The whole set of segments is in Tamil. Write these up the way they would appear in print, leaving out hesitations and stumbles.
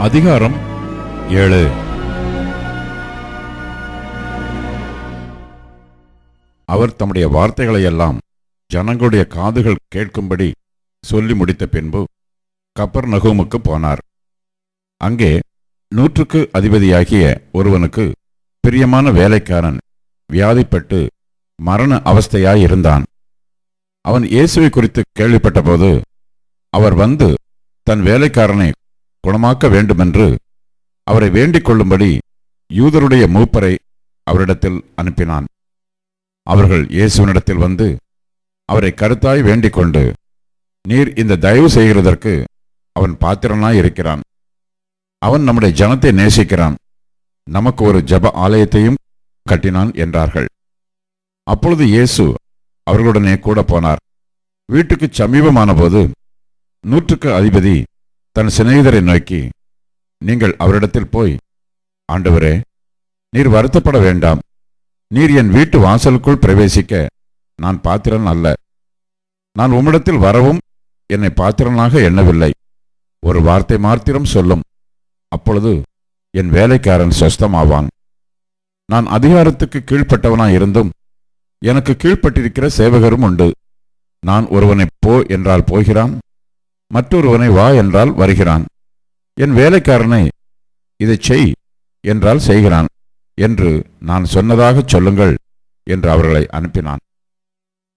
அதிகாரம் 7. அவர் தம்முடைய வார்த்தைகளையெல்லாம் ஜனங்களுடைய காதுகள் கேட்கும்படி சொல்லி முடித்த பின்பு கப்பர்நகூமுக்கு போனார். அங்கே 100க்கு அதிபதியாகிய ஒருவனுக்கு பிரியமான வேலைக்காரன் வியாதிப்பட்டு மரண அவஸ்தையாயிருந்தான். அவன் இயேசுவை குறித்து கேள்விப்பட்டபோது அவர் வந்து தன் வேலைக்காரனை குணமாக்க வேண்டுமென்று அவரை வேண்டிக் கொள்ளும்படி யூதருடைய மூப்பரை அவரிடத்தில் அனுப்பினான். அவர்கள் இயேசுவினிடத்தில் வந்து அவரை கருத்தாய் வேண்டிக் கொண்டு, நீர் இந்த தயவு செய்கிறதற்கு அவன் பாத்திரனாய் இருக்கிறான். அவன் நம்முடைய ஜனத்தை நேசிக்கிறான். நமக்கு ஒரு ஜெப ஆலயத்தையும் கட்டினான் என்றார்கள். அப்பொழுது இயேசு அவர்களுடனே கூட போனார். வீட்டுக்கு சமீபமான போது 100க்கு அதிபதி தன் சிநேகிதரை நோக்கி, நீங்கள் அவரிடத்தில் போய், ஆண்டவரே, நீர் வருத்தப்பட வேண்டாம். நீர் என் வீட்டு வாசலுக்குள் பிரவேசிக்க நான் பாத்திரன் அல்ல. நான் உம்மிடத்தில் வரவும் என்னை பாத்திரனாக எண்ணவில்லை. ஒரு வார்த்தை மாத்திரம் சொல்லும், அப்பொழுது என் வேலைக்காரன் சொஸ்தமாவான். நான் அதிகாரத்துக்கு கீழ்ப்பட்டவனாயிருந்தும் எனக்கு கீழ்ப்பட்டிருக்கிற சேவகரும் உண்டு. நான் ஒருவனை போ என்றால் போகிறான், மற்றொருவனை வா என்றால் வருகிறான். என் வேலைக்காரனை இதை செய் என்றால் செய்கிறான் என்று நான் சொன்னதாகச் சொல்லுங்கள் என்று அவர்களை அனுப்பினான்.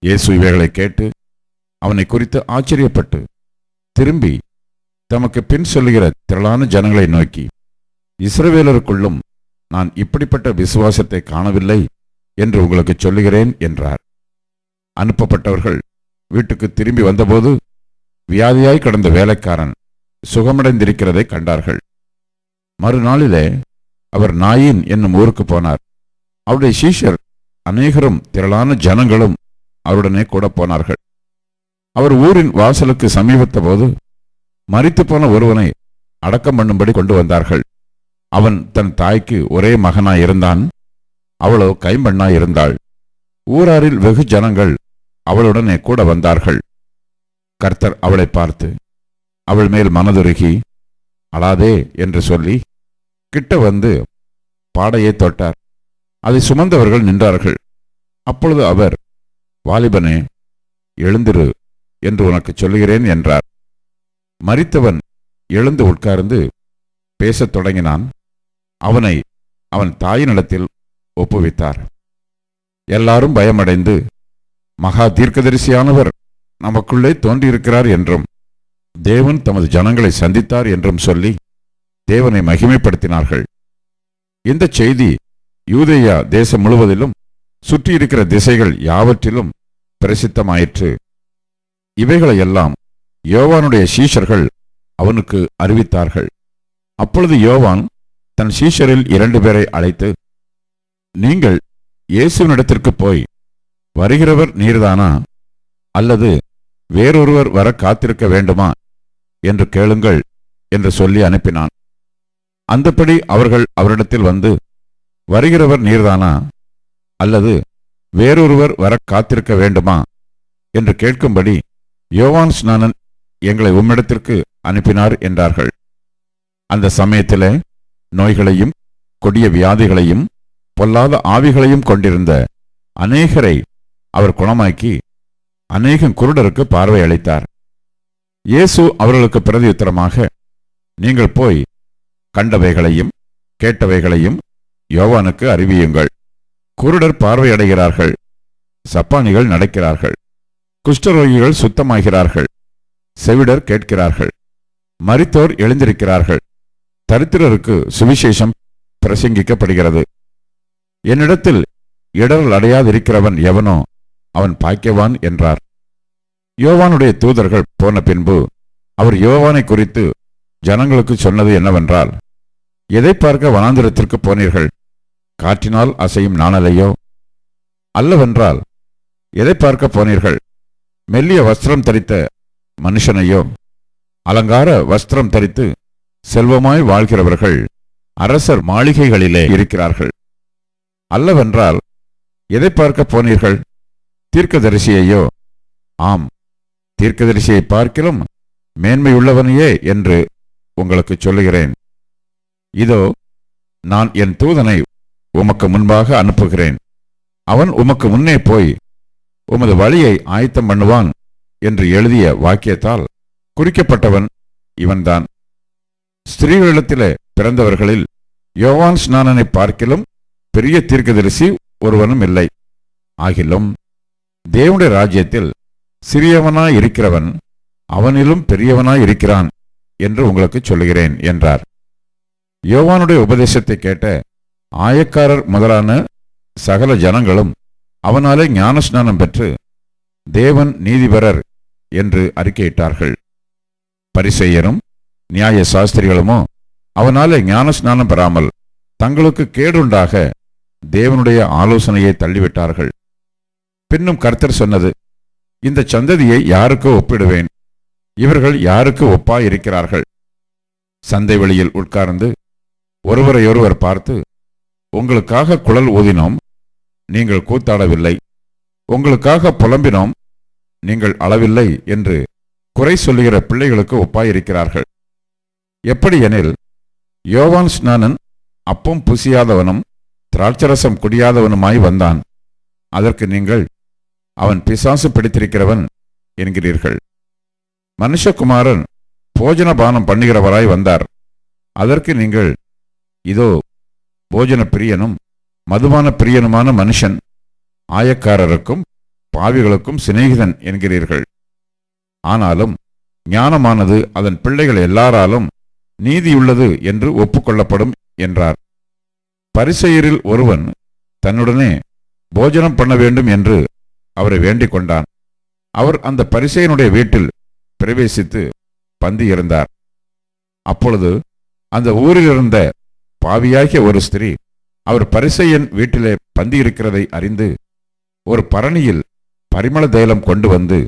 இயேசு இவைகளை கேட்டு அவனை குறித்து ஆச்சரியப்பட்டு திரும்பி தமக்கு பின் சொல்லுகிற திரளான ஜனங்களை நோக்கி, இஸ்ரவேலருக்குள்ளும் நான் இப்படிப்பட்ட விசுவாசத்தை காணவில்லை என்று உங்களுக்கு சொல்லுகிறேன் என்றார். அனுப்பப்பட்டவர்கள் வீட்டுக்கு திரும்பி வந்தபோது வியாதியாய் கிடந்த வேலைக்காரன் சுகமடைந்திருக்கிறதை கண்டார்கள். மறுநாளிலே அவர் நாயின் என்னும் ஊருக்கு போனார். அவருடைய சீஷர் அநேகரும் திரளான ஜனங்களும் அவருடனே கூட போனார்கள். அவர் ஊரின் வாசலுக்கு சமீபத்த போது மரித்து போன ஒருவனை அடக்கம் பண்ணும்படி கொண்டு வந்தார்கள். அவன் தன் தாய்க்கு ஒரே மகனாயிருந்தான். அவளோ கைம்பெண்ணாயிருந்தாள். ஊராரில் வெகு ஜனங்கள் அவளுடனே கூட வந்தார்கள். கர்த்தர் அவளை பார்த்து அவள் மேல் மனதுருகி, அழாதே என்று சொல்லி கிட்ட வந்து பாடையை தொட்டார். அதை சுமந்தவர்கள் நின்றார்கள். அப்பொழுது அவர், வாலிபனே, எழுந்திரு என்று உனக்கு சொல்லுகிறேன் என்றார். மரித்தவன் எழுந்து உட்கார்ந்து பேசத் தொடங்கினான். அவனை அவன் தாயினிடத்தில் ஒப்புவித்தார். எல்லாரும் பயமடைந்து, மகா தீர்க்கதரிசியானவர் நமக்குள்ளே தோன்றியிருக்கிறார் என்றும் தேவன் தமது ஜனங்களை சந்தித்தார் என்றும் சொல்லி தேவனை மகிமைப்படுத்தினார்கள். இந்த செய்தி யூதேயா தேசம் முழுவதிலும் சுற்றியிருக்கிற திசைகள் யாவற்றிலும் பிரசித்தமாயிற்று. இவைகளையெல்லாம் யோவானுடைய சீஷர்கள் அவனுக்கு அறிவித்தார்கள். அப்பொழுது யோவான் தன் சீஷரில் 2 பேரை அழைத்து, நீங்கள் இயேசுவினிடத்திற்கு போய், வருகிறவர் நீர்தானா, அல்லது வேறொருவர் வர காத்திருக்க வேண்டுமா என்று கேளுங்கள் என்று சொல்லி அனுப்பினான். அந்தப்படி அவர்கள் அவரிடத்தில் வந்து, வருகிறவர் நீர்தானா, அல்லது வேறொருவர் வர காத்திருக்க வேண்டுமா என்று கேட்கும்படி யோவான் ஸ்நானன் எங்களை உம்மிடத்திற்கு அனுப்பினார் என்றார்கள். அந்த சமயத்திலே நோய்களையும் கொடிய வியாதிகளையும் பொல்லாத ஆவிகளையும் கொண்டிருந்த அநேகரை அவர் குணமாக்கி அநேகம் குருடருக்கு பார்வை அளித்தார். இயேசு அவர்களுக்கு பிரதியுத்தரமாக, நீங்கள் போய் கண்டவைகளையும் கேட்டவைகளையும் யோவானுக்கு அறிவியுங்கள். குருடர் பார்வையடைகிறார்கள், சப்பானிகள் நடக்கிறார்கள், குஷ்டரோகிகள் சுத்தமாகிறார்கள், செவிடர் கேட்கிறார்கள், மரித்தோர் எழுந்திருக்கிறார்கள், தரித்திரருக்கு சுவிசேஷம் பிரசங்கிக்கப்படுகிறது. என்னிடத்தில் இடரல் அடையாதிருக்கிறவன் எவனோ அவன் பாக்கியவான் என்றார். யோவானுடைய தூதர்கள் போன பின்பு அவர் யோவானை குறித்து ஜனங்களுக்கு சொன்னது என்னவென்றால், எதை பார்க்க வனாந்திரத்திற்கு போனீர்கள்? காற்றினால் அசையும் நாணலையோ? அல்லவென்றால் எதை பார்க்க போனீர்கள்? மெல்லிய வஸ்திரம் தரித்த மனுஷனையோ? அலங்கார வஸ்திரம் தரித்து செல்வமாய் வாழ்கிறவர்கள் அரசர் மாளிகைகளிலே இருக்கிறார்கள். அல்லவென்றால் எதை பார்க்க போனீர்கள்? தீர்க்கதரிசியையோ? ஆம், தீர்க்கதரிசியை பார்க்கிலும் மேன்மையுள்ளவனையே என்று உங்களுக்கு சொல்லுகிறேன் இதோ, நான் என் தூதனை உமக்கு முன்பாக அனுப்புகிறேன். அவன் உமக்கு முன்னே போய் உமது வழியை ஆயத்தம் பண்ணுவான் என்று எழுதிய வாக்கியத்தால் குறிக்கப்பட்டவன் இவன்தான். ஸ்திரீகளிடத்திலே பிறந்தவர்களில் யோவான் ஸ்நானனை பார்க்கிலும் பெரிய தீர்க்கதரிசி ஒருவனும் இல்லை. ஆகிலும் தேவனுடைய ராஜ்யத்தில் சிறியவனாயிருக்கிறவன் அவனிலும் பெரியவனாயிருக்கிறான் என்று உங்களுக்கு சொல்லுகிறேன் என்றார். யோவானுடைய உபதேசத்தை கேட்ட ஆயக்காரர் முதலான சகல ஜனங்களும் அவனாலே ஞானஸ்நானம் பெற்று தேவன் நீதிபரர் என்று அறிக்கையிட்டார்கள். பரிசேயரும் நியாய சாஸ்திரிகளுமோ அவனாலே ஞானஸ்நானம் பெறாமல் தங்களுக்கு கேடுண்டாக தேவனுடைய ஆலோசனையை தள்ளிவிட்டார்கள். பின்னும் கர்த்தர் சொன்னது, இந்த சந்ததியை யாருக்கு ஒப்பிடுவேன்? இவர்கள் யாருக்கு ஒப்பாயிருக்கிறார்கள்? சந்தை வெளியில் உட்கார்ந்து ஒருவரையொருவர் பார்த்து, உங்களுக்காக குழல் ஊதினோம், நீங்கள் கூத்தாடவில்லை, உங்களுக்காக புலம்பினோம், நீங்கள் அளவில்லை என்று குறை சொல்லுகிற பிள்ளைகளுக்கு ஒப்பாயிருக்கிறார்கள். எப்படி எனில், யோவான் ஸ்நானன் அப்பம் புசியாதவனும் திராட்சரசம் குடியாதவனுமாய் வந்தான். அதற்கு நீங்கள், அவன் பிசாசு பிடித்திருக்கிறவன் என்கிறீர்கள். மனுஷகுமாரன் போஜனபானம் பண்ணுகிறவராய் வந்தார். அதற்கு நீங்கள், இதோ போஜன பிரியனும் மதுபான பிரியனுமான மனுஷன், ஆயக்காரருக்கும் பாவிகளுக்கும் சிநேகிதன் என்கிறீர்கள். ஆனாலும் ஞானமானது அதன் பிள்ளைகள் எல்லாராலும் நீதியுள்ளது என்று ஒப்புக்கொள்ளப்படும் என்றார். பரிசேயரில் ஒருவன் தன்னுடனே போஜனம் பண்ண வேண்டும் என்று அவரை வேண்டிக் கொண்டான். அவர் அந்த பரிசேயனுடைய வீட்டில் பிரவேசித்து பந்தி இருந்தார். அப்பொழுது அந்த ஊரிலிருந்த பாவியாகிய ஒரு ஸ்திரீ அவர் பரிசேயன் வீட்டிலே பந்தி இருக்கிறதை அறிந்து ஒரு பரணியில் பரிமள தைலம் கொண்டு வந்து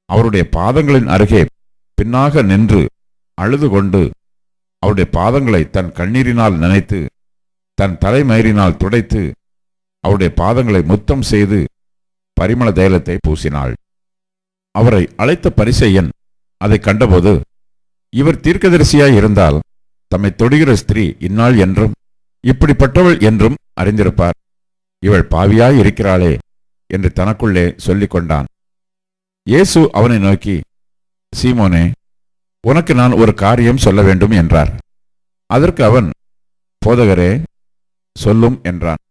அவருடைய பாதங்களின் அருகே பின்னாக நின்று அழுது கொண்டு அவருடைய பாதங்களை தன் கண்ணீரினால் நனைத்து தன் தலைமயிரினால் துடைத்து அவருடைய பாதங்களை முத்தம் செய்து பரிமள தைலத்தை பூசினாள். அவரை அழைத்த பரிசேயன் அதை கண்டபோது, இவர் தீர்க்கதரிசியாய் இருந்தால் தம்மை தொடுகிற ஸ்திரீ இன்னாள் என்றும் இப்படிப்பட்டவள் என்றும் அறிந்திருப்பார். இவள் பாவியாய் இருக்கிறாளே என்று தனக்குள்ளே சொல்லிக் கொண்டான். இயேசு அவனை நோக்கி, சீமோனே, உனக்கு நான் ஒரு காரியம் சொல்ல வேண்டும் என்றார். அதற்கு அவன், போதகரே, சொல்லும் என்றான்.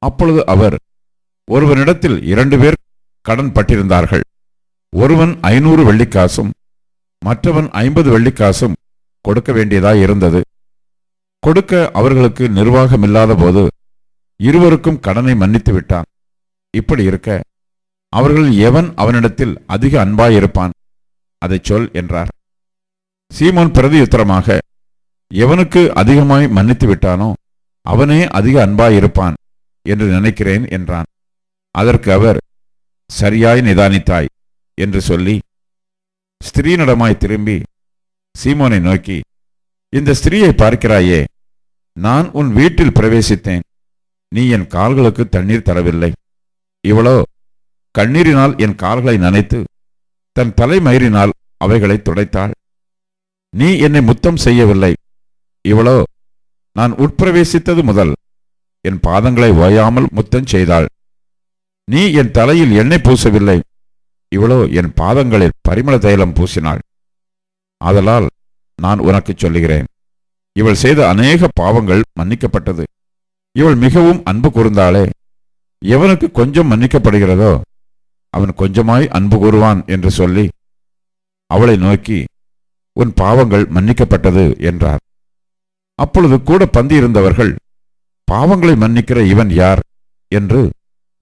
அப்பொழுது அவர், ஒருவனிடத்தில் 2 பேர் கடன் பட்டிருந்தார்கள். ஒருவன் 500 வெள்ளிக்காசும் மற்றவன் 50 வெள்ளிக்காசும் கொடுக்க வேண்டியதாய் இருந்தது. கொடுக்க அவர்களுக்கு நிர்வாகமில்லாத போது இருவருக்கும் கடனை மன்னித்து விட்டான். இப்படி இருக்க அவர்கள் எவன் அவனிடத்தில் அதிக அன்பாயிருப்பான்? அதை சொல் என்றார். சீமோன் பிரதியுத்தரமாக, எவனுக்கு அதிகமாய் மன்னித்து விட்டானோ அவனே அதிக அன்பாயிருப்பான் என்று நினைக்கிறேன் என்றான். அதற்கு அவர், சரியாய் நிதானித்தாய் என்று சொல்லி ஸ்திரீனிடமாய் திரும்பி சீமோனை நோக்கி, இந்த ஸ்திரீயை பார்க்கிறாயே, நான் உன் வீட்டில் பிரவேசித்தேன், நீ என் கால்களுக்கு தண்ணீர் தரவில்லை. இவளோ கண்ணீரினால் என் கால்களை நனைத்து தன் தலைமயிரினால் அவைகளை துடைத்தாள். நீ என்னை முத்தம் செய்யவில்லை. இவளோ நான் உட்பிரவேசித்தது முதல் என் பாதங்களை ஓயாமல் முத்தம் செய்தாள். நீ என் தலையில் எண்ணெய் பூசவில்லை. இவளோ என் பாதங்களில் பரிமள தைலம் பூசினாள். ஆதலால் நான் உனக்கு சொல்லுகிறேன், இவள் செய்த அநேக பாவங்கள் மன்னிக்கப்பட்டது. இவள் மிகவும் அன்பு கூர்ந்தாளே, எவனுக்கு கொஞ்சம் மன்னிக்கப்படுகிறதோ அவன் கொஞ்சமாய் அன்பு கூறுவான் என்று சொல்லி அவளை நோக்கி, உன் பாவங்கள் மன்னிக்கப்பட்டது என்றார். அப்பொழுது கூட பந்தியிருந்தவர்கள், பாவங்களை மன்னிக்கிற இவன் யார் என்று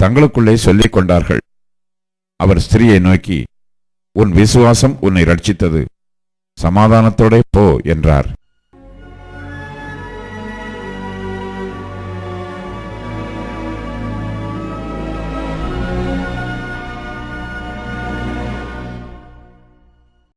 தங்களுக்குள்ளே சொல்லிக் கொண்டார்கள். அவர் ஸ்திரீயை நோக்கி, உன் விசுவாசம் உன்னை ரட்சித்தது, சமாதானத்தோடே போ என்றார்.